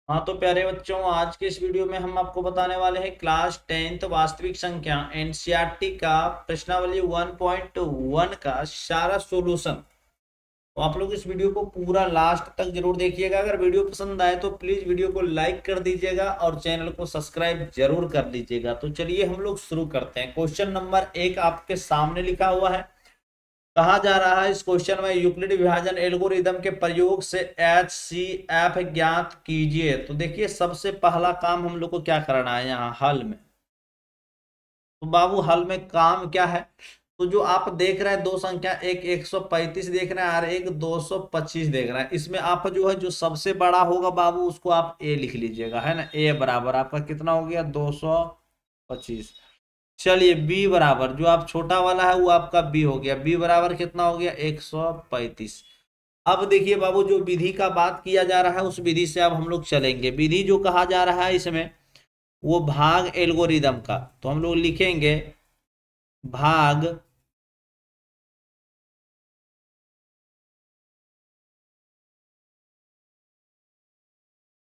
हाँ तो प्यारे बच्चों, आज के इस वीडियो में हम आपको बताने वाले हैं क्लास 10th वास्तविक संख्या एनसीईआरटी का प्रश्नावली 1.1 का सारा सॉल्यूशन। तो आप लोग इस वीडियो को पूरा लास्ट तक जरूर देखिएगा। अगर वीडियो पसंद आए तो प्लीज वीडियो को लाइक कर दीजिएगा और चैनल को सब्सक्राइब जरूर कर लीजिएगा। तो चलिए हम लोग शुरू करते हैं। क्वेश्चन नंबर 1 आपके सामने लिखा हुआ है। कहा जा रहा है इस क्वेश्चन में यूक्लिड विभाजन एल्गोरिदम के प्रयोग से HCF ज्ञात कीजिए। तो देखिए सबसे पहला काम हम लोग को क्या करना है यहाँ हल में। तो बाबू हल में काम क्या है? तो जो आप देख रहे हैं दो संख्या, एक 135 देख रहे हैं और एक 225 देख रहे हैं। इसमें आप जो है जो सबसे बड़ा होगा बाबू उसको आप ए लिख लीजिएगा, है ना। ए बराबर आपका कितना हो गया 225। चलिए बी बराबर जो आप छोटा वाला है वो आपका बी हो गया। बी बराबर कितना हो गया 135। अब देखिए बाबू जो विधि का बात किया जा रहा है उस विधि से अब हम लोग चलेंगे। विधि जो कहा जा रहा है इसमें वो भाग एल्गोरिदम का। तो हम लोग लिखेंगे भाग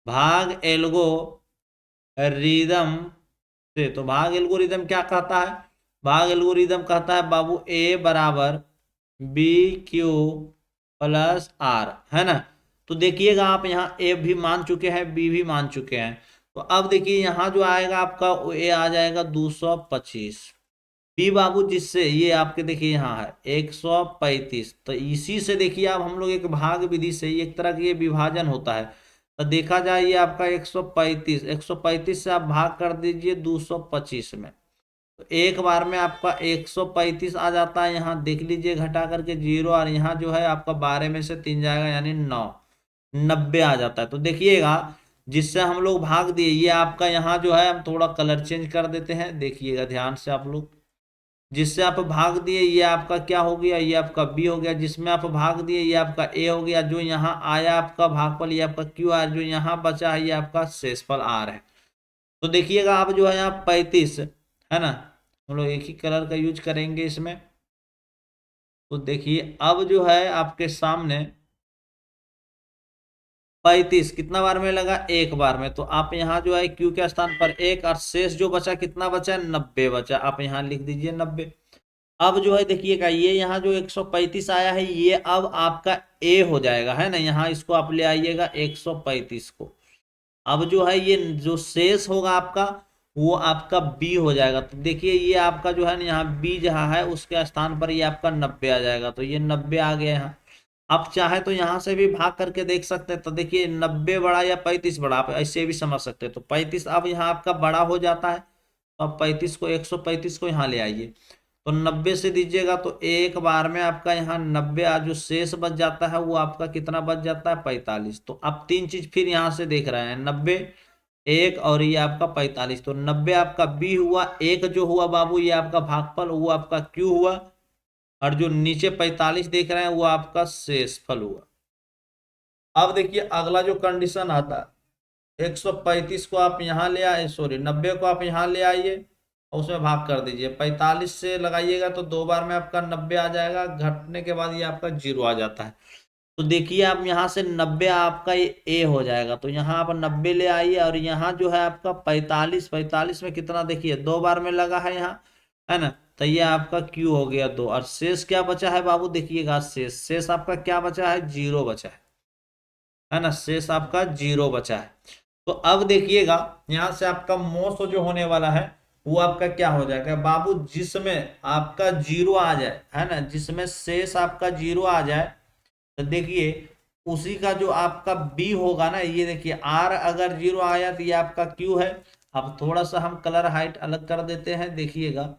भाग एल्गोरिदम से। तो भाग एल्गोरिदम क्या कहता है? भाग एल्गोरिदम कहता है बाबू ए बराबर बी क्यू प्लस आर, है ना। तो देखिएगा आप यहाँ ए भी मान चुके हैं, बी भी मान चुके हैं। तो अब देखिए यहाँ जो आएगा आपका वो ए आ जाएगा 225। बी बाबू जिससे ये आपके देखिए यहाँ है 135। तो इसी से देखिए आप हम लोग एक भाग विधि से एक तरह की ये विभाजन होता है। तो देखा जाए ये आपका 135 से आप भाग कर दीजिए 225 में। तो एक बार में आपका 135 आ जाता है। यहाँ देख लीजिए घटा करके जीरो, और यहाँ जो है आपका 12 में से 3 जाएगा यानी 9, 90 आ जाता है। तो देखिएगा जिससे हम लोग भाग दिए ये आपका यहाँ जो है हम थोड़ा कलर चेंज कर देते हैं, देखिएगा ध्यान से आप लोग। जिससे आप भाग दिए ये आपका क्या हो गया, ये आपका बी हो गया। जिसमें आप भाग दिए ये आपका ए हो गया। जो यहाँ आया आपका भागफल ये आपका क्यू आर, जो यहाँ बचा है ये आपका शेषफल आर है। तो देखिएगा आप जो है यहाँ 35 है ना, हम लोग एक ही कलर का यूज करेंगे इसमें। तो देखिए अब जो है आपके सामने 35 कितना बार में लगा, एक बार में। तो आप यहाँ जो है क्यू के स्थान पर एक और शेष जो बचा कितना बचा, 90 बचा। आप यहाँ लिख दीजिए 90। अब जो है देखिएगा ये यहाँ जो 135 आया है ये अब आपका ए हो जाएगा, है ना। यहाँ इसको आप ले आइएगा 135 को। अब जो है ये जो शेष होगा आपका वो आपका बी हो जाएगा। तो देखिए ये आपका जो है ना यहाँ बी जहाँ है उसके स्थान पर ये आपका 90 आ जाएगा। तो ये 90 आ गया यहाँ। आप चाहे तो यहाँ से भी भाग करके देख सकते हैं। तो देखिए 90 बड़ा या 35 बड़ा, आप ऐसे भी समझ सकते हैं। तो 35 अब यहाँ आपका बड़ा हो जाता है। तो अब 35 को 135 को यहाँ ले आइए। तो 90 से दीजिएगा तो एक बार में आपका यहाँ 90 जो शेष बच जाता है वो आपका कितना बच जाता है 45। तो आप तीन चीज फिर यहाँ से देख रहे हैं 90 एक और ये आपका 45। तो 90 आपका बी हुआ, एक जो हुआ बाबू ये आपका भागफल वो आपका क्यू हुआ, और जो नीचे 45 देख रहे हैं वो आपका शेषफल हुआ। अब देखिए अगला जो कंडीशन आता है 135 को आप यहाँ ले आए, सॉरी 90 को आप यहाँ ले आइए और उसमें भाग कर दीजिए। 45 से लगाइएगा तो दो बार में आपका 90 आ जाएगा, घटने के बाद ये आपका जीरो आ जाता है। तो देखिए आप यहाँ से 90 आपका ये ए हो जाएगा। तो यहाँ आप 90 ले आइए और यहाँ जो है आपका 45, 45 में कितना देखिए दो बार में लगा है यहाँ, है ना। तो ये आपका क्यू हो गया दो, और शेष क्या बचा है बाबू देखिएगा, शेष आपका क्या बचा है, जीरो बचा है ना। शेष आपका जीरो बचा है। तो अब देखिएगा यहां से आपका मोस जो होने वाला है वो आपका क्या हो जाएगा बाबू, जिसमें आपका जीरो आ जाए, है ना, जिसमें शेष आपका जीरो आ जाए। तो देखिए उसी का जो आपका बी होगा ना, ये देखिए आर अगर जीरो आया तो ये आपका क्यू है। अब थोड़ा सा हम कलर हाइट अलग कर देते हैं, देखिएगा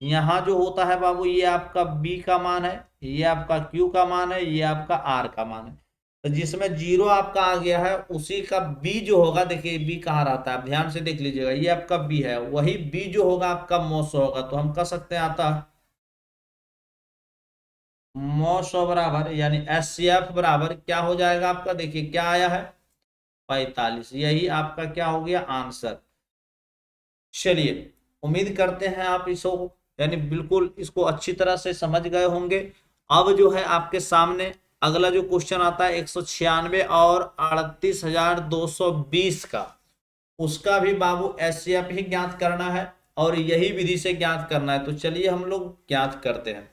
यहाँ जो होता है बाबू ये आपका बी का मान है, ये आपका क्यू का मान है, ये आपका आर का मान है। तो जिसमें जीरो आपका आ गया है उसी का बी जो होगा, देखिए बी कहाँ रहता है आप ध्यान से देख लीजिएगा, ये आपका बी है, वही बी जो होगा आपका मोस होगा। तो हम कह सकते हैं आता मोस बराबर यानी एचसीएफ बराबर क्या हो जाएगा आपका, देखिए क्या आया है 45। यही आपका क्या हो गया आंसर। चलिए उम्मीद करते हैं आप इसको यानी बिल्कुल इसको अच्छी तरह से समझ गए होंगे। अब जो है आपके सामने अगला जो क्वेश्चन आता है 196 और 38,220 का, उसका भी बाबू एचसीएफ ही ज्ञात करना है और यही विधि से ज्ञात करना है। तो चलिए हम लोग ज्ञात करते हैं।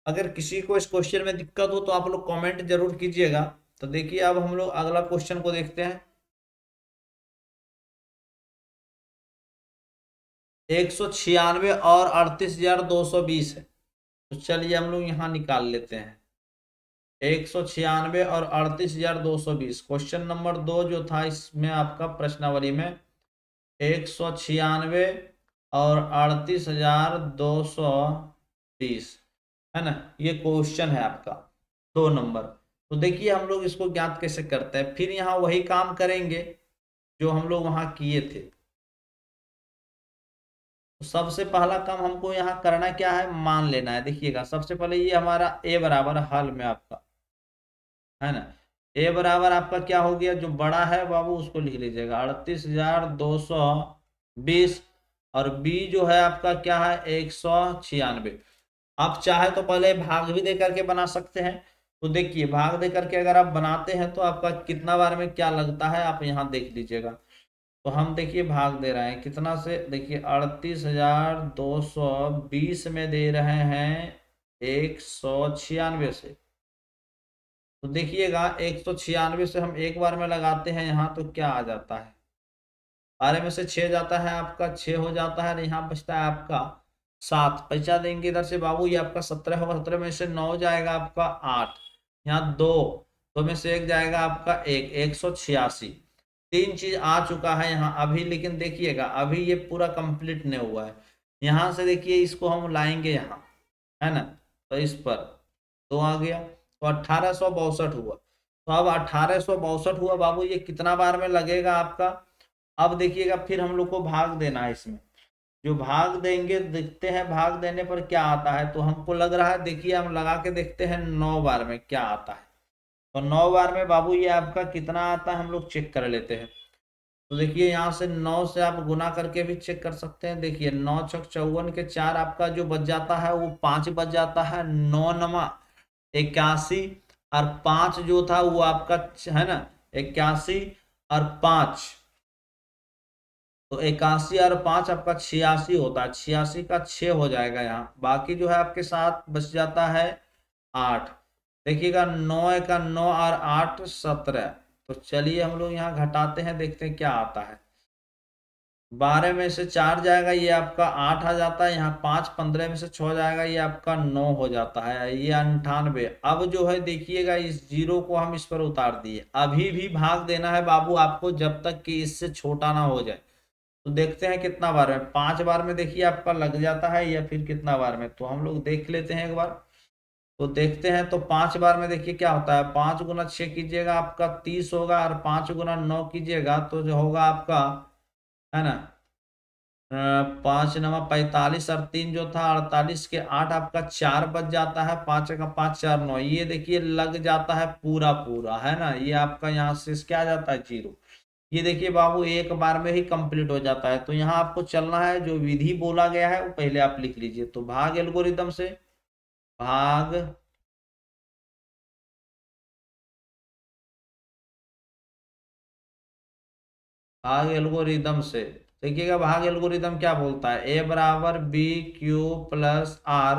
अगर किसी को इस क्वेश्चन में दिक्कत हो तो आप लोग कमेंट जरूर कीजिएगा। तो देखिए अब हम लोग अगला क्वेश्चन को देखते हैं। 196 और 38,220 है, तो चलिए हम लोग यहाँ निकाल लेते हैं। 196 और 38,220, क्वेश्चन नंबर 2 जो था इसमें आपका प्रश्नावली में 196 और 38,220 है ना, ये क्वेश्चन है आपका 2 नंबर। तो देखिए हम लोग इसको ज्ञात कैसे करते हैं, फिर यहाँ वही काम करेंगे जो हम लोग वहां किए थे। तो सबसे पहला काम हमको यहाँ करना क्या है, मान लेना है। देखिएगा सबसे पहले ये हमारा ए बराबर हल में आपका है ना, ए बराबर आपका क्या हो गया, जो बड़ा है बाबू उसको लिख लीजिएगा 38,220 और बी जो है आपका क्या है 196। आप चाहे तो पहले भाग भी दे करके बना सकते हैं। तो देखिए भाग दे करके अगर आप बनाते हैं तो आपका कितना बार में क्या लगता है आप यहाँ देख लीजिएगा। तो हम देखिए भाग दे रहे हैं कितना से, देखिए 38,220 में दे रहे हैं 196 से। तो देखिएगा 196 से हम एक बार में लगाते हैं यहाँ तो क्या आ जाता है, 12 में से 6 जाता है आपका 6 हो जाता है, यहाँ बचता है आपका 7। बचा देंगे इधर से बाबू ये आपका 17 होगा, 17 में से 9 जाएगा आपका 8, यहाँ 2, 2 में से 1 जाएगा आपका 1, 186। 3 चीज आ चुका है यहाँ अभी, लेकिन देखिएगा अभी ये पूरा कंप्लीट नहीं हुआ है। यहाँ से देखिए इसको हम लाएंगे यहाँ है ना, तो इस पर 2 आ गया तो 1862 हुआ। तो अब 1862 हुआ बाबू, ये कितना बार में लगेगा आपका। अब देखिएगा फिर हम लोग को भाग देना है इसमें, जो भाग देंगे देखते हैं भाग देने पर क्या आता है। तो हमको लग रहा है देखिए हम लगा के देखते हैं 9 बार में क्या आता है। तो 9 बार में बाबू ये आपका कितना आता है हम लोग चेक कर लेते हैं। तो देखिए यहाँ से 9 से आप गुना करके भी चेक कर सकते हैं। देखिए 9 छक 54 के 4 आपका जो बच जाता है वो 5 बच जाता है, 9 नमा 81 और 5 जो था वो आपका है ना 81 और 5, तो 81 और 5 आपका 86 होता है, 86 का 6 हो जाएगा यहाँ। बाकी जो है आपके साथ बच जाता है 8। देखिएगा 9 का 9 और 8 17। तो चलिए हम लोग यहाँ घटाते हैं देखते हैं क्या आता है। 12 में से 4 जाएगा ये आपका 8 आ जाता है, यहाँ 5, 15 में से 6 जाएगा ये आपका 9 हो जाता है, ये 98। अब जो है देखिएगा इस जीरो को हम इस पर उतार दिए, अभी भी भाग देना है बाबू आपको जब तक कि इससे छोटा ना हो जाए। तो देखते हैं कितना बार में, 5 बार में देखिए आपका लग जाता है या फिर कितना बार में, तो हम लोग देख लेते हैं एक बार। तो देखते हैं तो 5 बार में देखिए क्या होता है, 5 गुना 6 कीजिएगा आपका 30 होगा और 5 गुना 9 कीजिएगा तो जो होगा आपका है ना 5 नवा 45 और 3 जो था 48 के 8 आपका 4 बच जाता है, 5 का 5 4 9, ये देखिए लग जाता है पूरा पूरा है ना, ये आपका यहाँ से क्या आ जाता है 0। ये देखिए बाबू एक बार में ही कंप्लीट हो जाता है। तो यहाँ आपको चलना है, जो विधि बोला गया है वो पहले आप लिख लीजिए। तो भाग एल्गोरिदम से, भाग भाग एल्गोरिदम से, देखिएगा भाग एल्गोरिदम क्या बोलता है, ए बराबर बी क्यू प्लस आर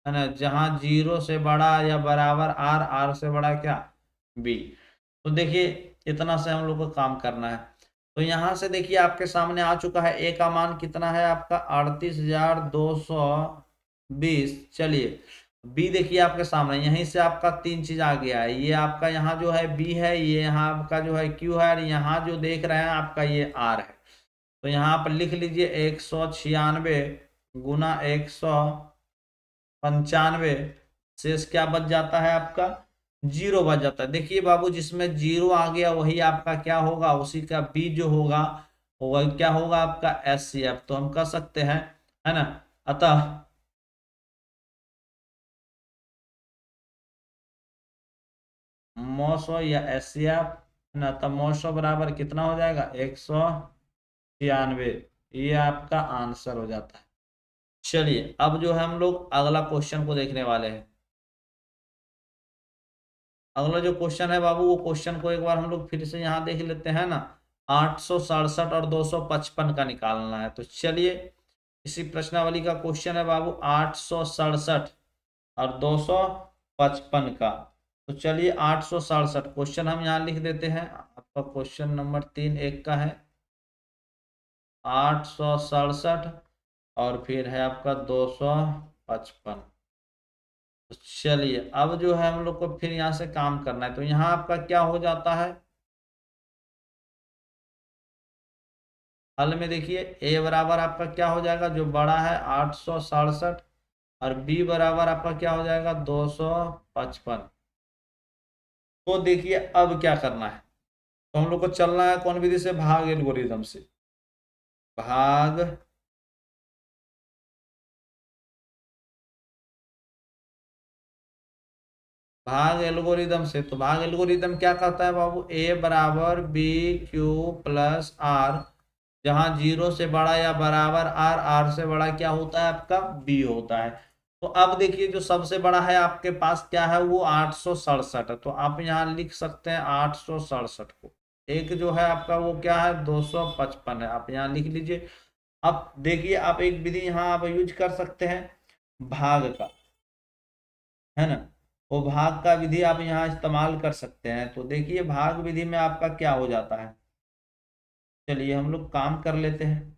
है ना, जहां 0 से बड़ा या बराबर आर, आर से बड़ा क्या बी। तो देखिए इतना से हम लोग को काम करना है। तो यहाँ से देखिए आपके सामने आ चुका है ए का मान कितना है आपका 38,220। चलिए बी देखिए आपके सामने, यहीं से आपका 3 चीज आ गया है, ये आपका यहाँ जो है बी है, ये यहाँ आपका जो है क्यू है और यहाँ जो देख रहे हैं आपका ये आर है। तो यहाँ पर लिख लीजिए 196 गुना 195, शेष क्या बच जाता है आपका 0 बच जाता है। देखिए बाबू जिसमें 0 आ गया वही आपका क्या होगा, उसी का बी जो होगा वह क्या होगा आपका एचसीएफ। तो हम कह सकते हैं है ना, अतः मौसो या एचसीएफ ना, तब मौसो बराबर कितना हो जाएगा 196, ये आपका आंसर हो जाता है। चलिए अब जो है हम लोग अगला क्वेश्चन को देखने वाले हैं। अगला जो क्वेश्चन है बाबू, वो क्वेश्चन को एक बार हम लोग फिर से यहाँ देख लेते हैं ना। 867 और 255 का निकालना है, तो चलिए इसी प्रश्नावली का क्वेश्चन है बाबू, 867 और 255 का। तो चलिए 867 क्वेश्चन हम यहाँ लिख देते हैं। आपका क्वेश्चन नंबर 3(1) का है 867 और फिर है आपका 255। तो चलिए अब जो है हम लोग को फिर यहाँ से काम करना है, तो यहाँ आपका क्या हो जाता है हल में, देखिए ए बराबर आपका क्या हो जाएगा, जो बड़ा है 867, और बी बराबर आपका क्या हो जाएगा 255। तो देखिए अब क्या करना है, तो हम लोग को चलना है कौन विधि से, भाग एल्गोरिदम से। भाग भाग एल्गोरिदम से। तो भाग एल्गोरिदम क्या कहता है बाबू, ए बराबर बी क्यू प्लस आर, जहां जीरो से बड़ा या बराबर आर, आर से बड़ा क्या होता है आपका बी होता है। तो अब देखिए जो सबसे बड़ा है आपके पास क्या है, वो 867 है, तो आप यहाँ लिख सकते हैं 867 को। एक जो है आपका वो क्या है 255 है, आप यहाँ लिख लीजिए। अब देखिए आप एक विधि यहाँ आप यूज कर सकते हैं भाग का, है ना। वो भाग का विधि आप यहाँ इस्तेमाल कर सकते हैं। तो देखिए भाग विधि में आपका क्या हो जाता है, चलिए हम लोग काम कर लेते हैं।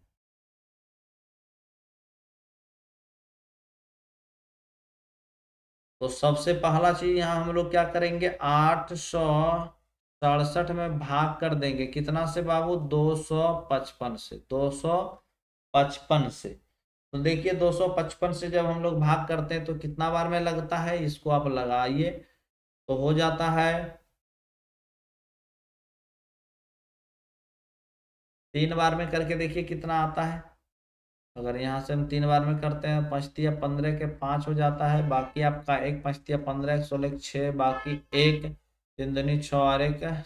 तो सबसे पहला चीज यहाँ हम लोग क्या करेंगे, 867 में भाग कर देंगे कितना से बाबू, 255 से, 255 से। तो देखिए 255 से जब हम लोग भाग करते हैं तो कितना बार में लगता है, इसको आप लगाइए तो हो जाता है 3 बार में करके देखिए कितना आता है। अगर यहाँ से हम 3 बार में करते हैं, 5×3 = 15 के 5 हो जाता है, बाकी आपका 1×5 = 15, 1 16 बाकी 1, 3×2 = 6 और 1।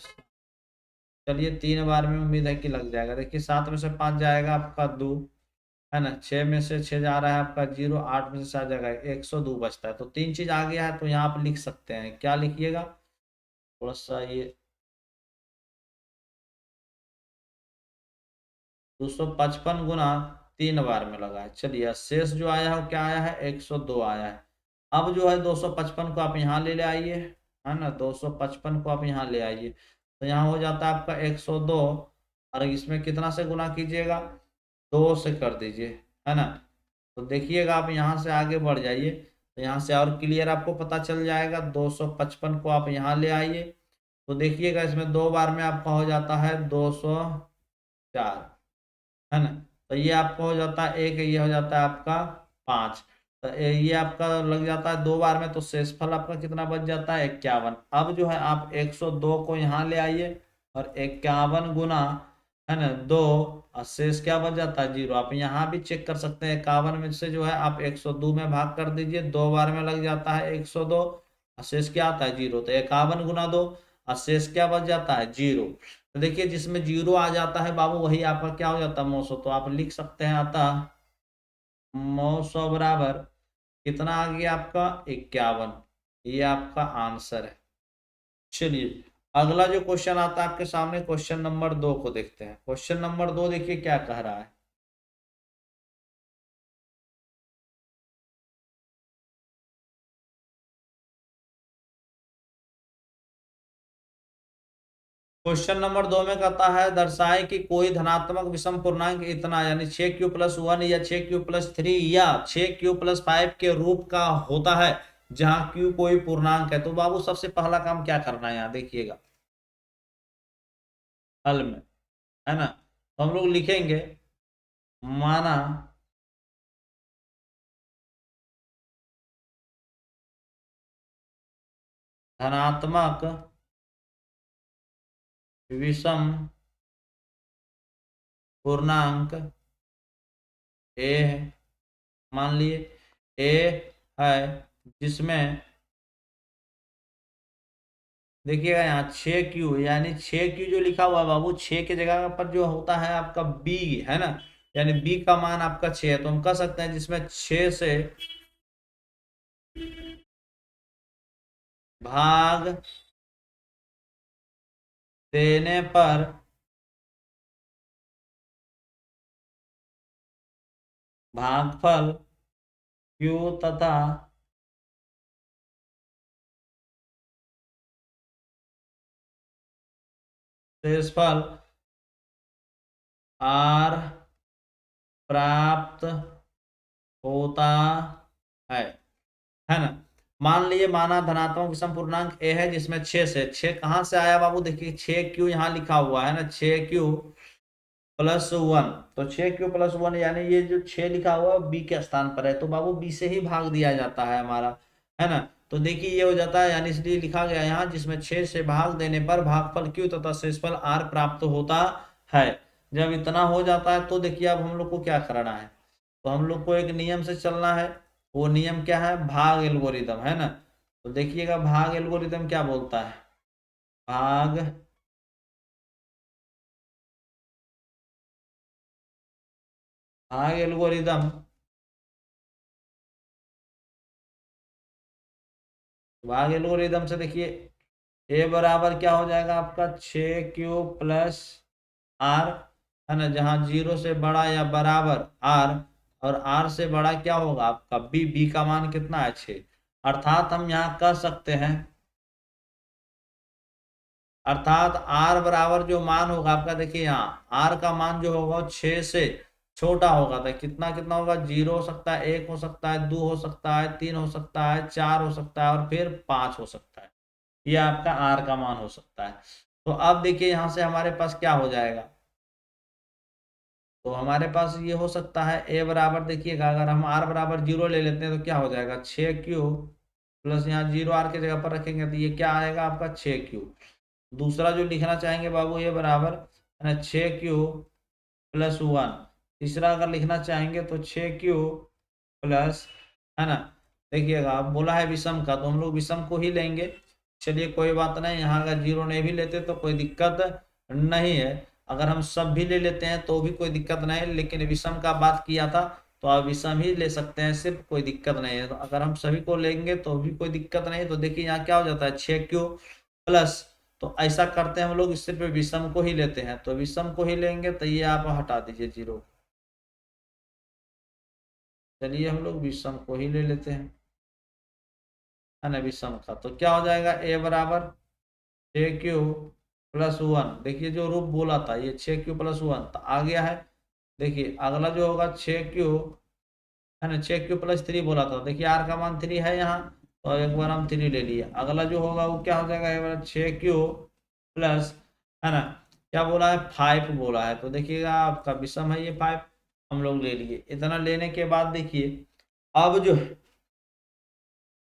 चलिए 3 बार में उम्मीद है कि लग जाएगा। देखिए 7 में से 5 जाएगा आपका 2, है ना, 6 में से 6 जा रहा है आपका 0, 8 में से 7 जाएगा 102 बचता है। तो 3 चीज आ गया है, तो यहाँ आप लिख सकते हैं, क्या लिखिएगा, थोड़ा सा ये 255 गुना 3 बार में लगा है। चलिए शेष जो आया है वो क्या आया है, 102 आया है। अब जो है 255 को आप यहाँ ले आइए, है ना, 255 को आप यहाँ ले आइए, तो यहाँ हो जाता है आपका 102, और इसमें कितना से गुना कीजिएगा, 2 से कर दीजिए, है ना। तो देखिएगा आप यहाँ से आगे बढ़ जाइए, तो यहाँ से और क्लियर आपको पता चल जाएगा। 255 को आप यहाँ ले आइए, तो देखिएगा इसमें 2 बार में आपका हो जाता है 204, है ना। तो ये आपका हो जाता है 1, ये हो जाता है आपका 5। तो ये आपका लग जाता है 2 बार में, तो शेषफल आपका कितना बच जाता है 51। अब जो है आप 102 को यहाँ ले आइए, और 51 गुना, है ना, 2, और शेष क्या बच जाता है 0। आप यहाँ भी चेक कर सकते हैं, 51 में से जो है आप 102 में भाग कर दीजिए, 2 बार में लग जाता है 102, और शेष क्या आता है 0। तो 51 गुना 2, और शेष क्या बच जाता है 0। तो देखिए जिसमें 0 आ जाता है बाबू वही आपका क्या हो जाता है 900। तो आप लिख सकते हैं अतः 900 बराबर कितना आ गया आपका 51। ये आपका आंसर है। चलिए अगला जो क्वेश्चन आता है आपके सामने, क्वेश्चन नंबर 2 को देखते हैं। क्वेश्चन नंबर 2 देखिए क्या कह रहा है। क्वेश्चन नंबर 2 में कहता है दर्शाए कि कोई धनात्मक विषम पूर्णांक इतना, यानी 6q+1 या 6q+3 या 6q+5 के रूप का होता है, जहां q कोई पूर्णांक है। तो बाबू सबसे पहला काम क्या करना है, यहाँ देखिएगा हल में, है ना। तो हम लोग लिखेंगे, माना धनात्मक विषम पूर्णांक ए है, मान लिए ए है, जिसमें देखिएगा यहाँ 6q, यानी 6q जो लिखा हुआ है बाबू, 6 के जगह पर जो होता है आपका b, है ना, यानी b का मान आपका 6 है। तो हम कह सकते हैं जिसमें 6 से भाग देने पर भागफल क्यू तथा शेषफल आर प्राप्त होता है है ना। मान लिए माना धनात्मक विषम पूर्णांक ए है जिसमें 6 से 6 कहां से आया बाबू, देखिए 6 क्यू यहाँ लिखा हुआ है ना, 6 क्यू +1, तो 6 क्यू +1 यानी ये जो 6 लिखा हुआ है बी के स्थान पर है, तो बाबू बी से ही भाग दिया जाता है हमारा, है ना। तो देखिए ये हो जाता है, यानी इसलिए लिखा गया यहाँ जिसमें 6 से भाग देने पर भागफल क्यू तथा शेषफल आर प्राप्त होता है। जब इतना हो जाता है तो देखिए अब हम लोग को क्या करना है, तो हम लोग को एक नियम से चलना है। वो नियम क्या है, भाग एल्गोरिदम, है ना। तो देखिएगा भाग एल्गोरिदम क्या बोलता है, भाग भाग एल्गोरिदम, भाग एल्गोरिदम से देखिए ए बराबर क्या हो जाएगा आपका 6 क्यू + आर, है ना, जहां 0 से बड़ा या बराबर आर, और आर से बड़ा क्या होगा आपका बी, बी का मान कितना है 6। अर्थात हम यहाँ कह सकते हैं, अर्थात आर बराबर जो मान होगा आपका, देखिए यहाँ आर का मान जो होगा वो 6 से छोटा होगा, तो कितना कितना होगा, 0 हो सकता है, 1 हो सकता है, 2 हो सकता है, 3 हो सकता है, 4 हो सकता है और फिर 5 हो सकता है। ये आपका आर का मान हो सकता है। तो अब देखिए यहां से हमारे पास क्या हो जाएगा, तो हमारे पास ये हो सकता है ए बराबर, देखिएगा अगर हम आर बराबर 0 ले लेते हैं तो क्या हो जाएगा 6 क्यू प्लस, यहाँ 0 आर की जगह पर रखेंगे तो ये क्या आएगा आपका 6 क्यू। दूसरा जो लिखना चाहेंगे बाबू ये बराबर, है ना, 6 क्यू + 1। तीसरा अगर लिखना चाहेंगे तो 6 क्यू प्लस, है ना, देखिएगा अब बोला है विषम का तो हम लोग विषम को ही लेंगे। चलिए कोई बात नहीं, यहाँ अगर 0 नहीं भी लेते तो कोई दिक्कत नहीं है, अगर हम सब भी ले लेते हैं तो भी कोई दिक्कत नहीं है, लेकिन विषम का बात किया था तो आप विषम ही ले सकते हैं, सिर्फ कोई दिक्कत नहीं है। तो अगर हम सभी को लेंगे तो भी कोई दिक्कत नहीं है। तो देखिए यहाँ क्या हो जाता है 6 क्यू प्लस, तो ऐसा करते हैं हम लोग सिर्फ विषम को ही लेते हैं, तो विषम को ही लेंगे तो ये आप हटा दीजिए 0। चलिए हम लोग विषम को ही ले लेते हैं, है ना, विषम का तो क्या हो जाएगा ए बराबर 6 क्यू + 1। देखिए जो रूप बोला था ये 6 क्यू + 1 तो आ गया है। देखिए अगला जो होगा 6 क्यू, है ना, 6 क्यू + 3 बोला था, देखिए आर का मान 3 है यहाँ, तो एक बार हम 3 ले लिए। अगला जो होगा वो क्या हो जाएगा, ये वाला 6 क्यू प्लस, है ना, क्या बोला है 5 बोला है, तो देखिएगा आपका विषम है ये 5, हम लोग ले लिए। इतना लेने के बाद देखिए अब जो,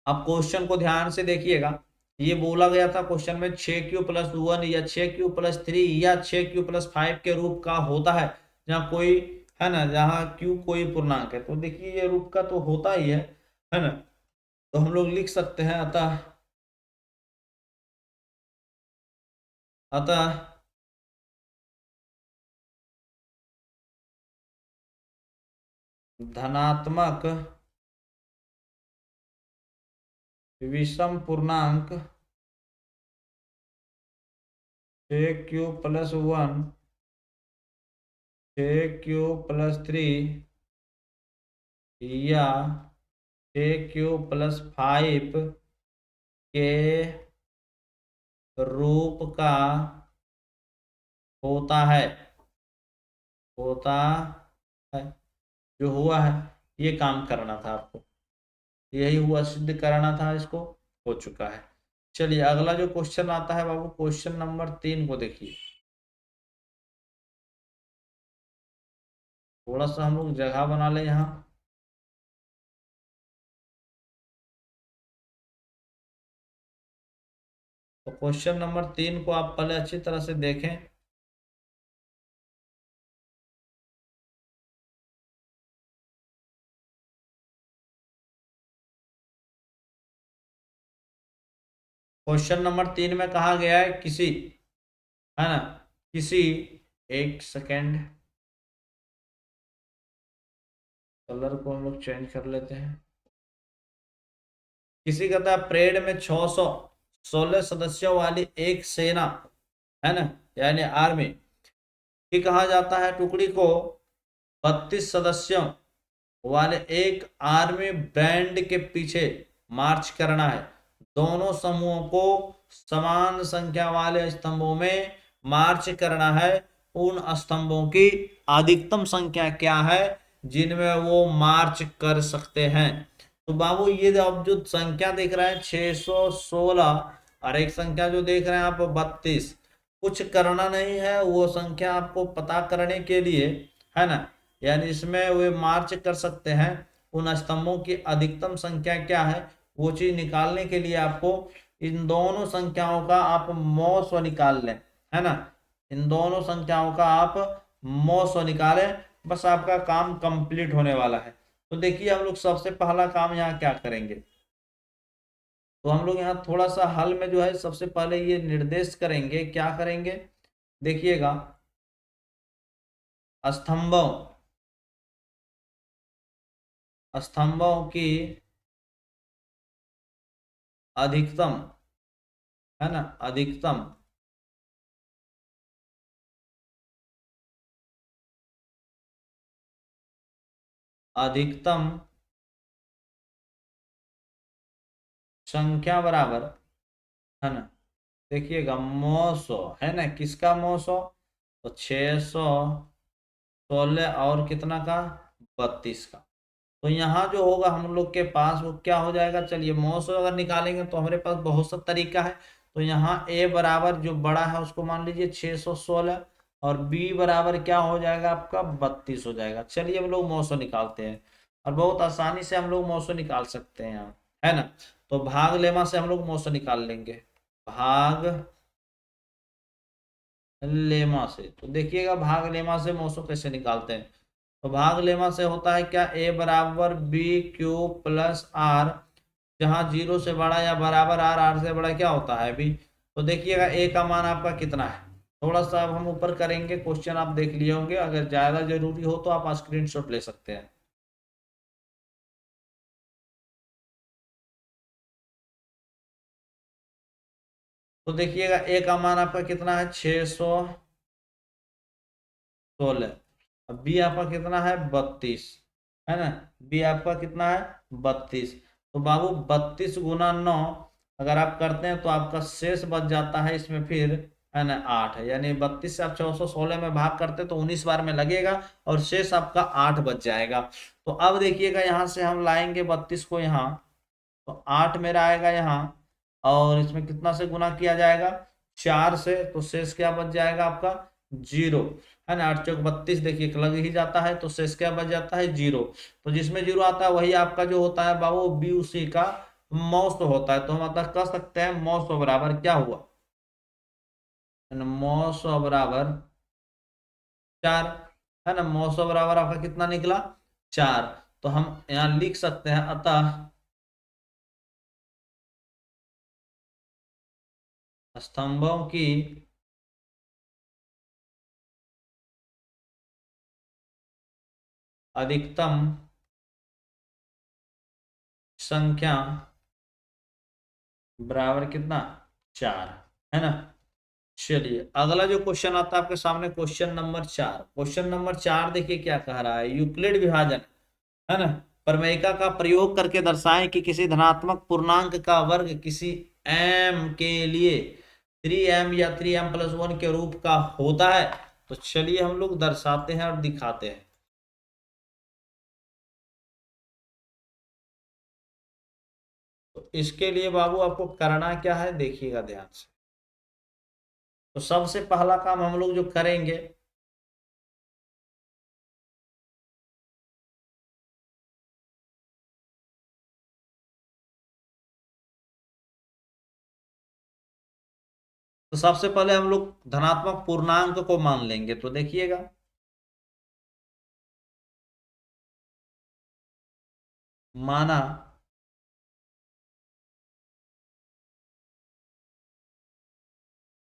अब क्वेश्चन को ध्यान से देखिएगा, ये बोला गया था क्वेश्चन में 6 क्यू + 1 या 6 क्यू + 3 या 6 क्यू + 5 के रूप का होता है, जहाँ कोई, है ना, जहाँ क्यू कोई पूर्णांक है, तो देखिए ये रूप का तो होता ही है ना। तो हम लोग लिख सकते हैं अतः, अतः धनात्मक विषम पूर्णांक 6 क्यू + 1, 6 क्यू + 3 या 6 क्यू + 5 के रूप का होता है, होता है, जो हुआ है। ये काम करना था आपको, यही हुआ, सिद्ध कराना था इसको, हो चुका है। चलिए अगला जो क्वेश्चन आता है बाबू, क्वेश्चन नंबर 3 को देखिए। थोड़ा सा हम लोग जगह बना ले यहाँ। तो क्वेश्चन नंबर 3 को आप पहले अच्छी तरह से देखें। क्वेश्चन नंबर 3 में कहा गया है किसी, है ना, किसी, एक सेकेंड, कलर को हम लोग चेंज कर लेते हैं। किसी कहता है परेड में 616 सदस्यों वाली एक सेना है ना, यानी आर्मी की कहा जाता है टुकड़ी को 32 सदस्यों वाले एक आर्मी बैंड के पीछे मार्च करना है। दोनों समूहों को समान संख्या वाले स्तंभों में मार्च करना है। उन स्तंभों की अधिकतम संख्या क्या है जिनमें वो मार्च कर सकते हैं? तो बाबू ये अब जो संख्या देख रहे हैं 616 और एक संख्या जो देख रहे हैं आप 32, कुछ करना नहीं है, वो संख्या आपको पता करने के लिए, है ना, यानी इसमें वे मार्च कर सकते हैं। उन स्तंभों की अधिकतम संख्या क्या है वो चीज निकालने के लिए आपको इन दोनों संख्याओं का आप मौसो निकाल लें, है ना, इन दोनों संख्याओं का आप मौसो निकालें, बस आपका काम कंप्लीट होने वाला है। तो देखिए हम लोग सबसे पहला काम यहाँ क्या करेंगे, तो हम लोग यहाँ थोड़ा सा हल में जो है सबसे पहले ये निर्देश करेंगे, क्या करेंगे देखिएगा, स्तंभों स्तंभों की अधिकतम, है ना, अधिकतम अधिकतम संख्या बराबर, है ना, देखिएगा 900, है ना, किसका 900, तो 616 और कितना का 32 का। तो यहाँ जो होगा हम लोग के पास वो क्या हो जाएगा, चलिए 900 अगर निकालेंगे तो हमारे पास बहुत सा तरीका है। तो यहाँ ए बराबर जो बड़ा है उसको मान लीजिए 616 और बी बराबर क्या हो जाएगा आपका 32 हो जाएगा। चलिए हम लोग 900 निकालते हैं और बहुत आसानी से हम लोग 900 निकाल सकते हैं यहाँ, है ना। तो भाग लेमा से हम लोग 900 निकाल लेंगे, भाग लेमा से। तो देखिएगा भाग लेमा से 900 कैसे निकालते हैं। तो भाग लेमा से होता है क्या, ए बराबर बी क्यूब प्लस आर, जहां जीरो से बड़ा या बराबर आर, आर से बड़ा क्या होता है बी। तो देखिएगा ए का मान आपका कितना है, थोड़ा सा अब हम ऊपर करेंगे, क्वेश्चन आप देख लिए होंगे, अगर ज्यादा जरूरी हो तो आप स्क्रीनशॉट ले सकते हैं। तो देखिएगा ए का मान आपका कितना है 616, अब बी आपका कितना है 32, है ना, बी आपका कितना है 32। तो बाबू 32 × 9 अगर आप करते हैं तो आपका शेष बच जाता है इसमें फिर, है ना, 8 है, यानी 32 से आप 616 में भाग करते हैं तो 19 बार में लगेगा और शेष आपका 8 बच जाएगा। तो अब देखिएगा यहाँ से हम लाएंगे 32 को यहाँ, तो 8 मेरा आएगा यहाँ, और इसमें कितना से गुना किया जाएगा 4 से, तो शेष क्या बच जाएगा आपका 0, है ना, 8 चौक 32, देखिए लग ही जाता है, तो शेष क्या बच जाता है 0। तो जिसमें 0 आता है वही आपका जो होता है बाबू बी उसी का मौसो होता है। तो हम मतलब कह सकते हैं मौसो बराबर क्या हुआ, मौसो बराबर 4, है ना, मौसो बराबर आपका कितना निकला 4। तो हम यहाँ लिख सकते हैं अतः स्तंभों की अधिकतम संख्या बराबर कितना 4, है ना। चलिए अगला जो क्वेश्चन आता है आपके सामने, क्वेश्चन नंबर 4। क्वेश्चन नंबर 4 देखिए क्या कह रहा है, यूक्लिड विभाजन, है ना, प्रमेयिका का प्रयोग करके दर्शाएं कि किसी धनात्मक पूर्णांक का वर्ग किसी m के लिए 3m या 3m+1 के रूप का होता है। तो चलिए हम लोग दर्शाते हैं और दिखाते हैं। तो इसके लिए बाबू आपको करना क्या है देखिएगा ध्यान से। तो सबसे पहला काम हम लोग जो करेंगे, तो सबसे पहले हम लोग धनात्मक पूर्णांक को मान लेंगे। तो देखिएगा माना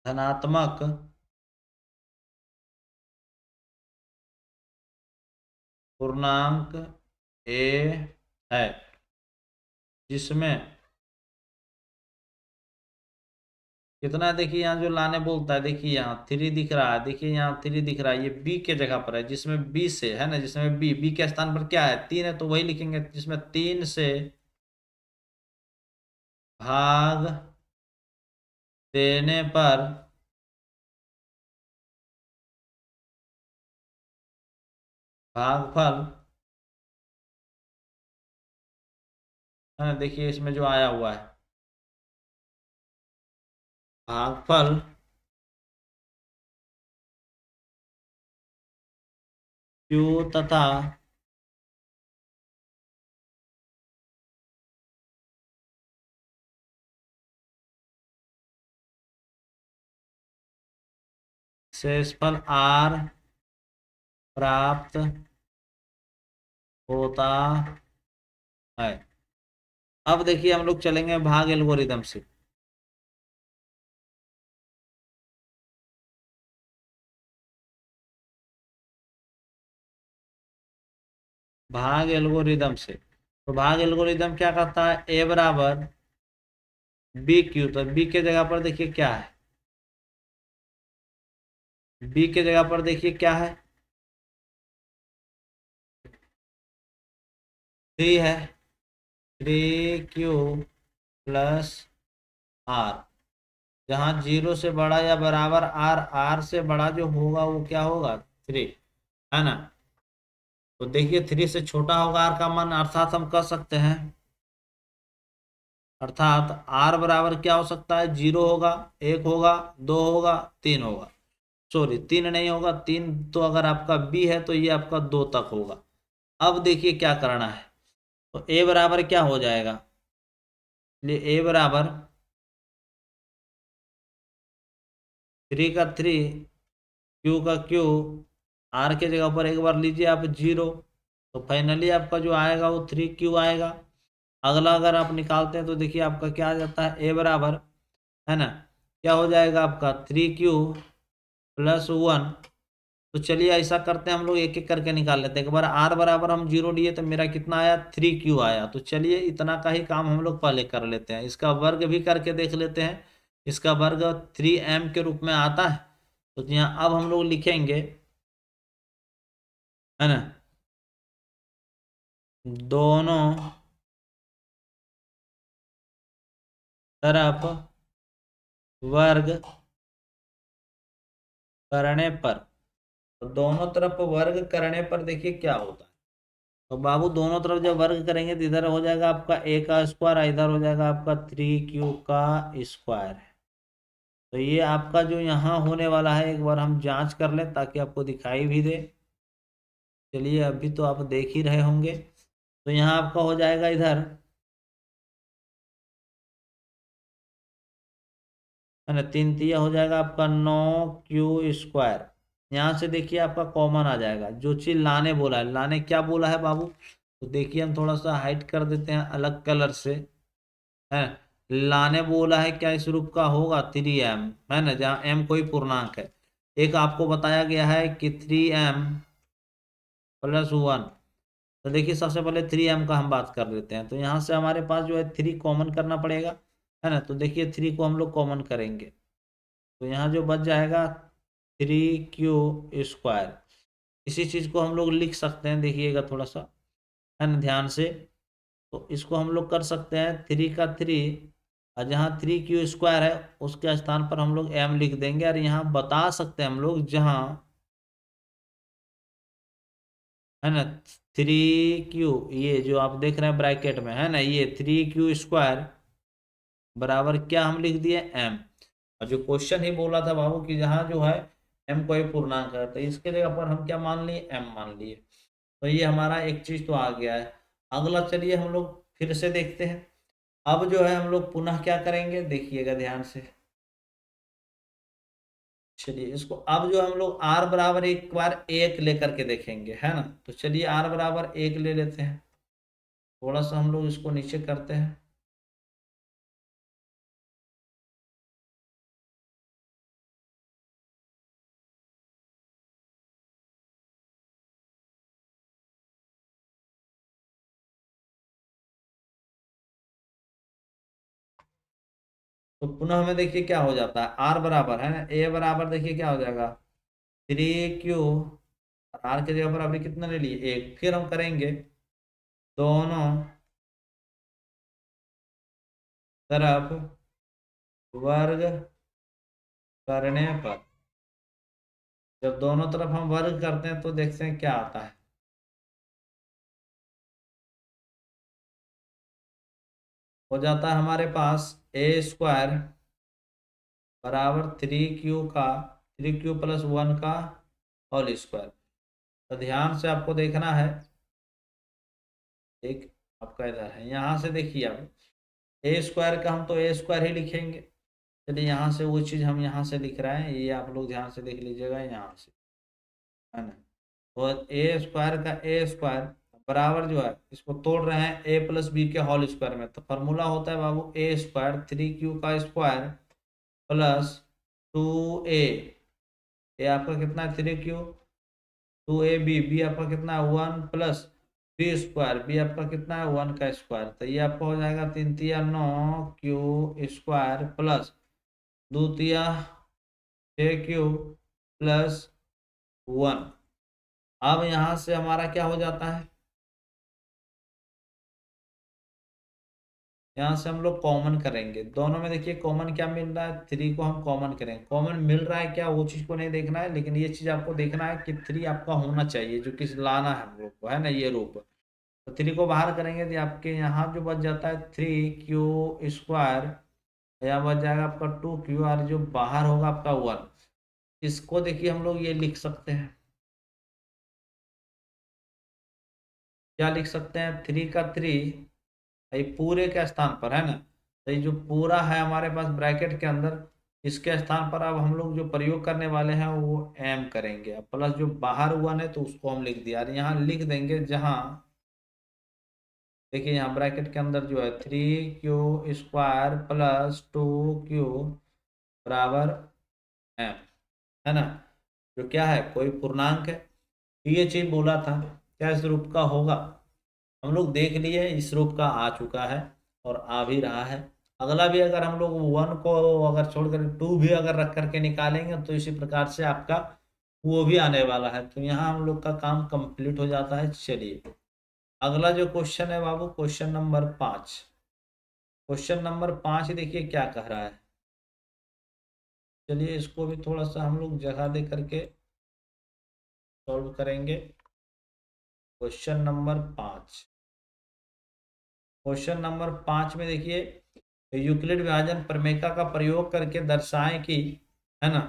धनात्मक पूर्णांक ए है जिसमें कितना है देखिए, यहाँ जो लाने बोलता है, देखिए यहाँ थ्री दिख रहा है, देखिए यहाँ थ्री दिख रहा है, ये बी के जगह पर है, जिसमें बी से है ना, जिसमें बी के स्थान पर क्या है, तीन है, तो वही लिखेंगे, जिसमें तीन से भाग देने पर भागफल है ना, देखिए इसमें जो आया हुआ है भागफल क्यू तथा शेषफल आर प्राप्त होता है। अब देखिए हम लोग चलेंगे भाग एल्गोरिदम से। भाग एल्गोरिदम से, तो भाग एल्गोरिदम क्या करता है, ए बराबर बी क्यू, तो बी के जगह पर देखिए क्या है, बी के जगह पर देखिए क्या है, थ्री है, थ्री क्यू प्लस आर, जहाँ जीरो से बड़ा या बराबर आर, आर से बड़ा जो होगा वो क्या होगा, थ्री, है ना। तो देखिए थ्री से छोटा होगा आर का मान, अर्थात हम कह सकते हैं, अर्थात आर बराबर क्या हो सकता है, जीरो होगा, एक होगा, दो होगा, तीन होगा, सॉरी तीन नहीं होगा, तीन तो अगर आपका बी है तो ये आपका दो तक होगा। अब देखिए क्या करना है, तो ए बराबर क्या हो जाएगा, ये ए बराबर थ्री का थ्री, क्यू का क्यू, आर के जगह पर एक बार लीजिए आप जीरो, तो फाइनली आपका जो आएगा वो थ्री क्यू आएगा। अगला अगर आप निकालते हैं तो देखिए आपका क्या आ जाता है, ए बराबर, है ना, क्या हो जाएगा आपका थ्री क्यू प्लस वन। तो चलिए ऐसा करते हैं, हम लोग एक एक करके निकाल लेते हैं। एक बार आर बराबर हम जीरो लिए तो मेरा कितना आया, थ्री क्यू आया। तो चलिए इतना का ही काम हम लोग पहले कर लेते हैं, इसका वर्ग भी करके देख लेते हैं। इसका वर्ग थ्री एम के रूप में आता है, तो यहाँ अब हम लोग लिखेंगे, है ना, दोनों तरफ वर्ग करने पर, तो दोनों तरफ वर्ग करने पर देखिए क्या होता है। तो बाबू दोनों तरफ जब वर्ग करेंगे तो इधर हो जाएगा आपका ए का स्क्वायर, इधर हो जाएगा आपका थ्री क्यू का स्क्वायर। तो ये आपका जो यहाँ होने वाला है, एक बार हम जांच कर लें ताकि आपको दिखाई भी दे। चलिए अभी तो आप देख ही रहे होंगे, तो यहाँ आपका हो जाएगा इधर, है ना, तीन तिया हो जाएगा आपका नौ क्यू स्क्वायर। यहाँ से देखिए आपका कॉमन आ जाएगा, जो चीज लाने बोला है, लाने क्या बोला है बाबू, तो देखिए हम थोड़ा सा हाइट कर देते हैं अलग कलर से, है, लाने बोला है क्या, इस रूप का होगा थ्री एम, है ना, जहाँ एम कोई पूर्णांक है। एक आपको बताया गया है कि थ्री एम प्लस वन। तो देखिए सबसे पहले थ्री एम का हम बात कर लेते हैं, तो यहाँ से हमारे पास जो है थ्री कॉमन करना पड़ेगा, है ना। तो देखिए थ्री को हम लोग कॉमन करेंगे, तो यहाँ जो बच जाएगा थ्री क्यू स्क्वायर। इसी चीज़ को हम लोग लिख सकते हैं, देखिएगा थोड़ा सा, है ना, ध्यान से। तो इसको हम लोग कर सकते हैं थ्री का थ्री, और जहाँ थ्री क्यू स्क्वायर है उसके स्थान पर हम लोग एम लिख देंगे, और यहाँ बता सकते हैं हम लोग, जहाँ, है ना, थ्री क्यू, ये जो आप देख रहे हैं ब्रैकेट में, है ना, ये थ्री क्यू स्क्वायर बराबर क्या हम लिख दिए, एम। और जो क्वेश्चन ही बोला था बाबू कि जहाँ जो है एम कोई पूर्णांक है, तो इसके जगह पर हम क्या मान लिए, एम मान लिए। तो ये हमारा एक चीज तो आ गया है। अगला चलिए हम लोग फिर से देखते हैं। अब जो है हम लोग पुनः क्या करेंगे, देखिएगा ध्यान से। चलिए इसको अब जो हम लोग आर बराबर एक बार एक लेकर के देखेंगे, है ना। तो चलिए आर बराबर एक ले लेते हैं, थोड़ा सा हम लोग इसको नीचे करते हैं। तो पुनः हमें देखिए क्या हो जाता है, आर बराबर है ना, ए बराबर देखिए क्या हो जाएगा 3Q। आर की जगह पर अभी कितना ले लिए 1, फिर हम करेंगे दोनों तरफ वर्ग करने पर। जब दोनों तरफ हम वर्ग करते हैं तो देखते हैं क्या आता है। हो जाता है हमारे पास ए स्क्वायर बराबर 3Q का 3Q प्लस 1 का होल स्क्वायर। तो ध्यान से आपको देखना है, एक आपका इधर है, यहाँ से देखिए अब ए स्क्वायर का हम तो ए स्क्वायर ही लिखेंगे। चलिए यहाँ से वो चीज़ हम यहाँ से लिख रहे हैं, ये आप लोग ध्यान से देख लीजिएगा यहाँ से, है ना। तो ए स्क्वायर का ए स्क्वायर बराबर जो है इसको तोड़ रहे हैं ए प्लस बी के होल स्क्वायर में, तो फॉर्मूला होता है बाबू ए स्क्वायर 3Q का स्क्वायर प्लस 2A। ए आपका कितना है 3Q, 2AB, बी आपका कितना है 1 प्लस बी स्क्वायर, बी आपका कितना है 1 का स्क्वायर। तो ये आपका हो जाएगा 3 तिया 9Q स्क्वायर प्लस 2 तिया 6Q प्लस 1। अब यहाँ से हमारा क्या हो जाता है, यहाँ से हम लोग कॉमन करेंगे दोनों में। देखिए कॉमन क्या मिल रहा है, 3 को हम कॉमन करेंगे, कॉमन मिल रहा है क्या वो चीज़ को नहीं देखना है, लेकिन ये चीज़ आपको देखना है कि 3 आपका होना चाहिए, जो कि लाना है हम लोग को, है ना, ये रूप। तो 3 को बाहर करेंगे तो आपके यहाँ जो बच जाता है 3Q स्क्वायर, यहाँ बच जाएगा आपका 2Q, और जो बाहर होगा आपका 1। इसको देखिए हम लोग ये लिख सकते हैं, क्या लिख सकते हैं, 3 का 3 ये पूरे के स्थान पर, है ना। तो ये जो पूरा है हमारे पास ब्रैकेट के अंदर, इसके स्थान पर अब हम लोग जो प्रयोग करने वाले हैं वो एम करेंगे, अब प्लस जो बाहर हुआ है तो उसको हम लिख दिया, और यहाँ लिख देंगे जहाँ देखिए यहाँ ब्रैकेट के अंदर जो है 3Q स्क्वायर प्लस 2Q बराबर एम, है ना, जो क्या है कोई पूर्णांक है। तो ये चीज बोला था क्या इस रूप का होगा, हम लोग देख लिए इस रूप का आ चुका है और आ भी रहा है। अगला भी अगर हम लोग 1 को अगर छोड़कर 2 भी अगर रख करके निकालेंगे तो इसी प्रकार से आपका वो भी आने वाला है। तो यहाँ हम लोग का काम कंप्लीट हो जाता है। चलिए अगला जो क्वेश्चन है बाबू, क्वेश्चन नंबर 5। क्वेश्चन नंबर 5 देखिए क्या कह रहा है। चलिए इसको भी थोड़ा सा हम लोग जगह दे करके सॉल्व करेंगे। क्वेश्चन नंबर 5, क्वेश्चन नंबर 5 में देखिए यूक्लिड विभाजन प्रमेय का प्रयोग करके दर्शाएं कि, है ना,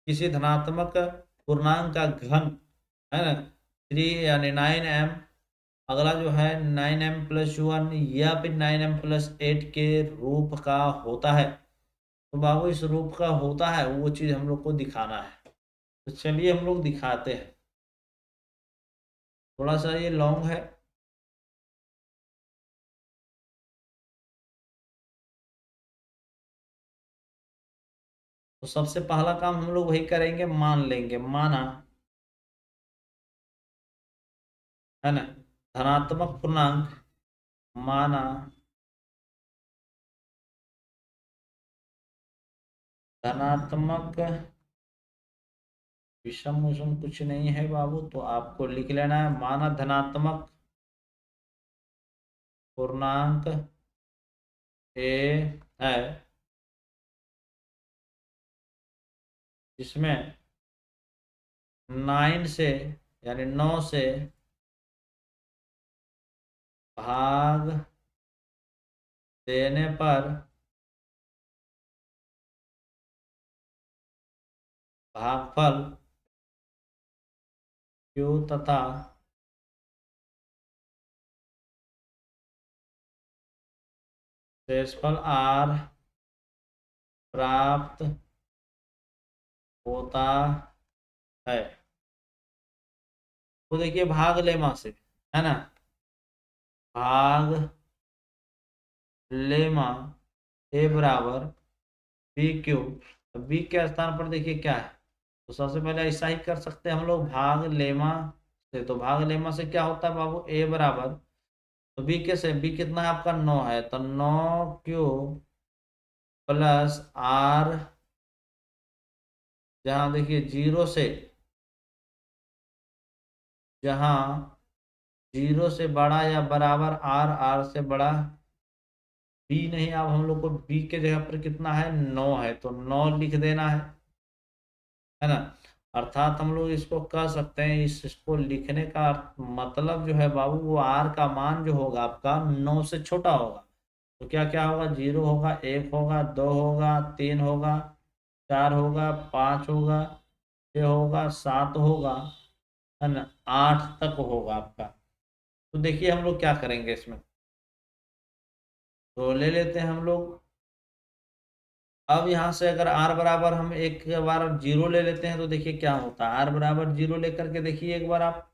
किसी धनात्मक पूर्णांक का घन, है ना, 3 यानी 9m, अगला जो है 9m प्लस 1 या फिर 9m प्लस 8 के रूप का होता है। तो बाबू इस रूप का होता है वो चीज हम लोग को दिखाना है। तो चलिए हम लोग दिखाते हैं, थोड़ा सा ये लॉन्ग है। तो सबसे पहला काम हम लोग वही करेंगे, मान लेंगे, माना, है ना, धनात्मक पूर्णांक, माना धनात्मक, विषम विषम कुछ नहीं है बाबू, तो आपको लिख लेना है, माना धनात्मक पूर्णांक ए है जिसमें 9 से यानी 9 से भाग देने पर भागफल Q तथा शेषफल R प्राप्त होता है। तो देखिए भाग लेमा से, है ना, भाग लेमा ए बराबर BQ। बी के स्थान पर देखिए क्या है, तो सबसे पहले ऐसा ही कर सकते हैं हम लोग, भाग लेमा से। तो भाग लेमा से क्या होता है बाबू, ए बराबर, तो बी के से बी कितना है आपका 9 है, तो 9Q प्लस आर, जहां देखिए जीरो से, जहां जीरो से बड़ा या बराबर आर, आर से बड़ा बी नहीं। अब हम लोग को बी के जगह पर कितना है, 9 है, तो 9 लिख देना है ना। अर्थात हम लोग इसको कह सकते हैं, इसको लिखने का मतलब जो है बाबू, वो आर का मान जो होगा आपका 9 से छोटा होगा। तो क्या क्या होगा, 0 होगा, 1 होगा, 2 होगा, 3 होगा, 4 होगा, 5 होगा, 6 होगा, 7 होगा, है ना, 8 तक होगा आपका। तो देखिए हम लोग क्या करेंगे इसमें, तो ले लेते हैं हम लोग। अब यहाँ से अगर r बराबर हम एक बार 0 ले लेते हैं, तो देखिए क्या होता है, r बराबर 0 लेकर के देखिए एक बार आप,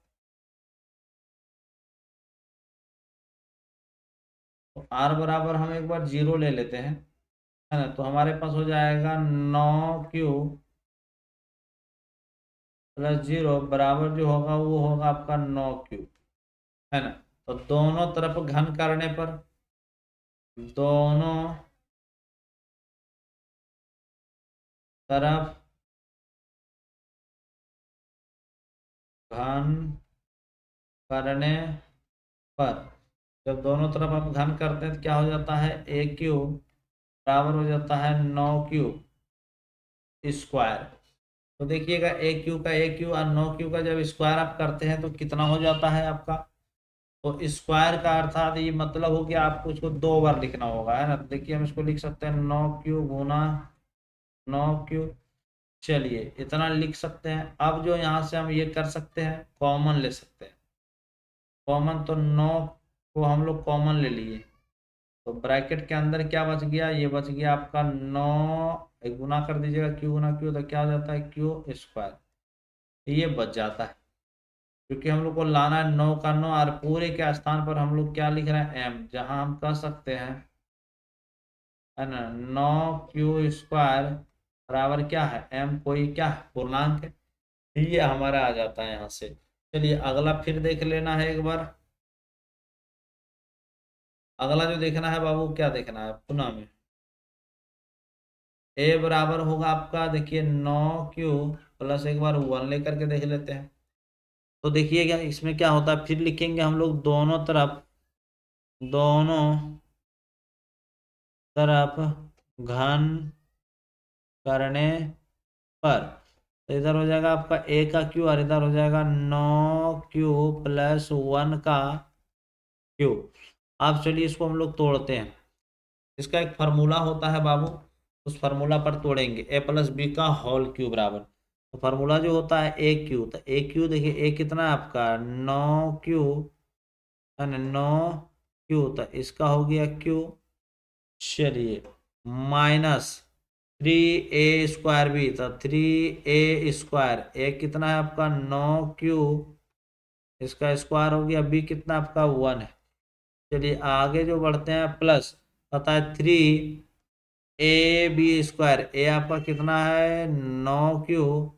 तो r बराबर हम एक बार 0 ले लेते हैं, है ना, तो हमारे पास हो जाएगा 9 क्यूब प्लस 0 बराबर जो होगा वो होगा आपका 9 क्यूब, है ना। तो दोनों तरफ घन करने पर, दोनों तरफ घन करने पर, जब दोनों तरफ हम घन करते हैं तो क्या हो जाता है, a क्यूब बराबर हो जाता है 9 क्यूब स्क्वायर। तो देखिएगा a क्यू और 9 क्यू का जब स्क्वायर आप करते हैं तो कितना हो जाता है आपका, तो स्क्वायर का अर्थात ये मतलब हो कि आपको इसको 2 बार लिखना होगा, है ना। तो देखिए हम इसको लिख सकते हैं 9 क्यू गुना 9 क्यू, चलिए इतना लिख सकते हैं। अब जो यहाँ से हम ये कर सकते हैं, कॉमन ले सकते हैं, कॉमन, तो 9 को हम लोग कॉमन ले लिए, तो ब्रैकेट के अंदर क्या बच गया, ये बच गया आपका 9, गुना कर दीजिएगा क्यू गुना क्यू, तो क्या हो जाता है, क्यू स्क्वायर, ये बच जाता है। क्योंकि हम लोग को लाना है 9 का 9, और पूरे के स्थान पर हम लोग क्या लिख रहे हैं, m, जहां हम कह सकते हैं, है ना, 9 क्यू स्क्वायर बराबर क्या है, m कोई क्या है, पूर्णांक है, ये हमारा आ जाता है यहाँ से। चलिए अगला फिर देख लेना है एक बार। अगला जो देखना है बाबू, क्या देखना है पुनः में, a बराबर होगा आपका, देखिए 9 क्यू प्लस एक बार 1 लेकर के देख लेते हैं। तो देखिएगा इसमें क्या होता है, फिर लिखेंगे हम लोग दोनों तरफ, दोनों तरफ घन करने पर, तो इधर हो जाएगा आपका a का क्यू, और इधर हो जाएगा 9 क्यू प्लस 1 का क्यू। अब चलिए इसको हम लोग तोड़ते हैं, इसका एक फार्मूला होता है बाबू, उस फार्मूला पर तोड़ेंगे, a प्लस बी का होल क्यू बराबर, तो फार्मूला जो होता है a क्यू, तो a क्यू देखिए a कितना है आपका 9 क्यू, है ना, 9 क्यू, तो इसका हो गया क्यू, चलिए माइनस 3a स्क्वायर भी था, 3a स्क्वायर, ए कितना है आपका 9 क्यू, इसका स्क्वायर हो गया, बी कितना आपका 1 है। चलिए आगे जो बढ़ते हैं, प्लस पता है 3ab स्क्वायर, ए आपका कितना है 9 क्यू,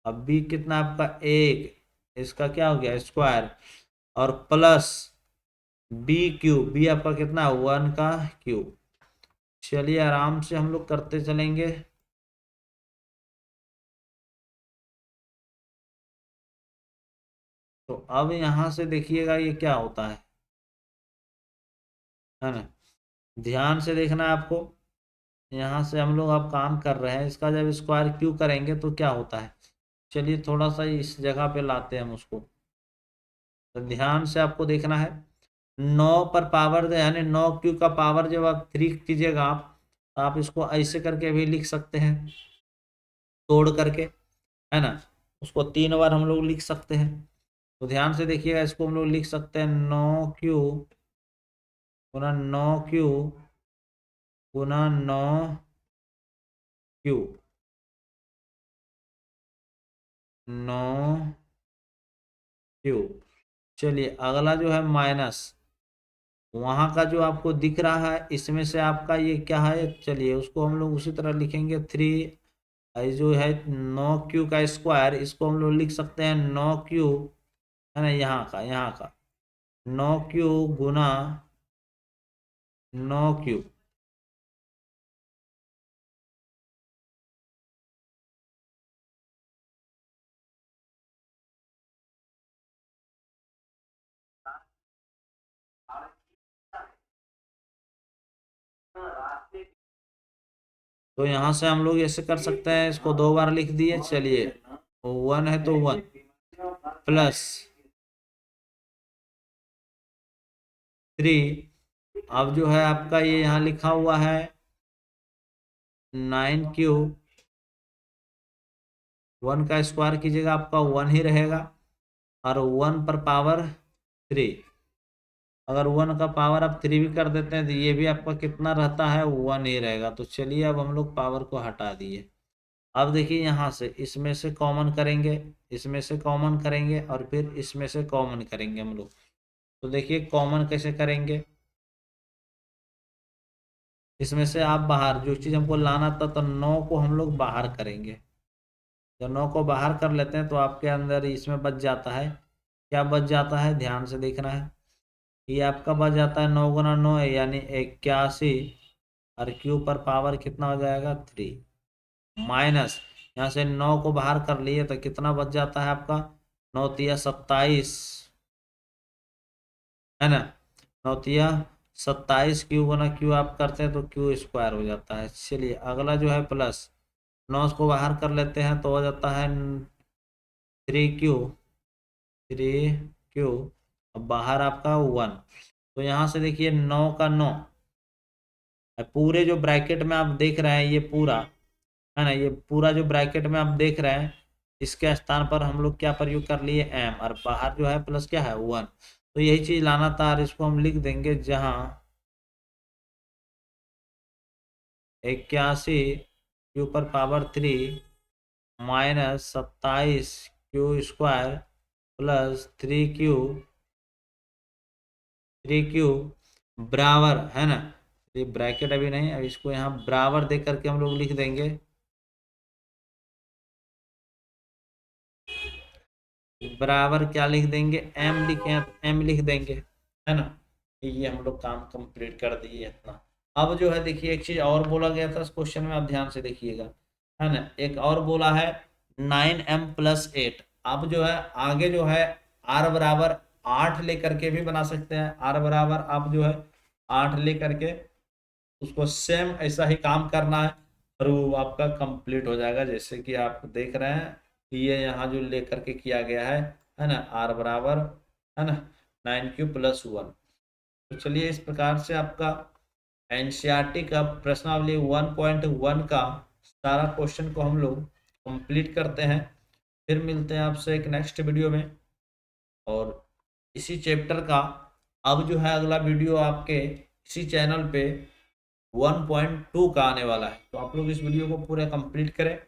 अब बी कितना आपका 1, इसका क्या हो गया स्क्वायर, और प्लस बी आपका कितना 1 का क्यूब। चलिए आराम से हम लोग करते चलेंगे। तो अब यहाँ से देखिएगा ये क्या होता है ना, ध्यान से देखना है आपको। यहाँ से हम लोग अब काम कर रहे हैं, इसका जब स्क्वायर क्यू करेंगे तो क्या होता है, चलिए थोड़ा सा इस जगह पे लाते हैं हम उसको, तो ध्यान से आपको देखना है। 9 पर पावर दे, यानी 9 क्यू का पावर जब आप 3 कीजिएगा आप, तो आप इसको ऐसे करके भी लिख सकते हैं, तोड़ करके, है ना, उसको 3 बार हम लोग लिख सकते हैं। तो ध्यान से देखिएगा, इसको हम लोग लिख सकते हैं 9 क्यू गुना 9 क्यू, 9 क्यू। चलिए अगला जो है माइनस, वहां का जो आपको दिख रहा है इसमें से आपका ये क्या है, चलिए उसको हम लोग उसी तरह लिखेंगे, 3 जो है 9 क्यू का स्क्वायर, इसको हम लोग लिख सकते हैं 9 क्यू, है ना, यहाँ का 9 क्यू गुना 9 क्यू, तो यहाँ से हम लोग ऐसे कर सकते हैं, इसको 2 बार लिख दिए। चलिए 1 है तो 1 प्लस 3। अब जो है आपका ये यहाँ लिखा हुआ है 9 क्यूब, 1 का स्क्वायर कीजिएगा आपका 1 ही रहेगा, और 1 पर पावर 3। अगर 1 का पावर आप 3 भी कर देते हैं तो ये भी आपका कितना रहता है, 1 ही रहेगा। तो चलिए अब हम लोग पावर को हटा दिए। अब देखिए यहाँ से इसमें से कॉमन करेंगे, इसमें से कॉमन करेंगे, और फिर इसमें से कॉमन करेंगे हम लोग। तो देखिए कॉमन कैसे करेंगे, इसमें से आप बाहर जो चीज़ हमको लाना था तो 9 को हम लोग बाहर करेंगे। जब 9 को बाहर कर लेते हैं तो आपके अंदर इसमें बच जाता है, क्या बच जाता है, ध्यान से देखना है। ये आपका बच जाता है 9 गुना 9 है यानी 81, और क्यू पर पावर कितना हो जाएगा 3, माइनस यहाँ से 9 को बाहर कर लिए तो कितना बच जाता है आपका, 9 तिया 27, है ना। 9 तिया 27, क्यू गुना क्यू आप करते हैं तो क्यू स्क्वायर हो जाता है। चलिए अगला जो है प्लस 9 को बाहर कर लेते हैं तो हो जाता है 3 क्यू, 3 क्यू, अब बाहर आपका 1। तो यहाँ से देखिए 9 का 9, पूरे जो ब्रैकेट में आप देख रहे हैं ये पूरा, है ना, ये पूरा जो ब्रैकेट में आप देख रहे हैं इसके स्थान पर हम लोग क्या प्रयोग कर लिए, एम, और बाहर जो है प्लस क्या है 1। तो यही चीज लाना था, और इसको हम लिख देंगे जहां 81 क्यू पर power 3 minus 27 Q square plus 3 Q बराबर, है ना। ये ब्रैकेट अभी नहीं, अब इसको यहाँ बराबर दे करके हम लोग लिख देंगे, बराबर क्या लिख देंगे, एम लिखे, एम लिख देंगे, है ना। ये हम लोग काम कंप्लीट कर दिए इतना। अब जो है देखिए एक चीज और बोला गया था इस क्वेश्चन में, आप ध्यान से देखिएगा, है ना। एक और बोला है 9m+8। अब जो है आगे जो है r बराबर 8 लेकर के भी बना सकते हैं, r बराबर आप जो है 8 लेकर के उसको सेम ऐसा ही काम करना है, और वो आपका कंप्लीट हो जाएगा। जैसे कि आप देख रहे हैं कि ये यहाँ जो लेकर के किया गया है ना, आर बराबर, है ना, 9 क्यू + 1। तो चलिए इस प्रकार से आपका एनसीईआरटी का प्रश्नावली 1.1 का सारा क्वेश्चन को हम लोग कंप्लीट करते हैं। फिर मिलते हैं आपसे एक नेक्स्ट वीडियो में, और इसी चैप्टर का अब जो है अगला वीडियो आपके इसी चैनल पे 1.2 का आने वाला है। तो आप लोग इस वीडियो को पूरा कंप्लीट करें।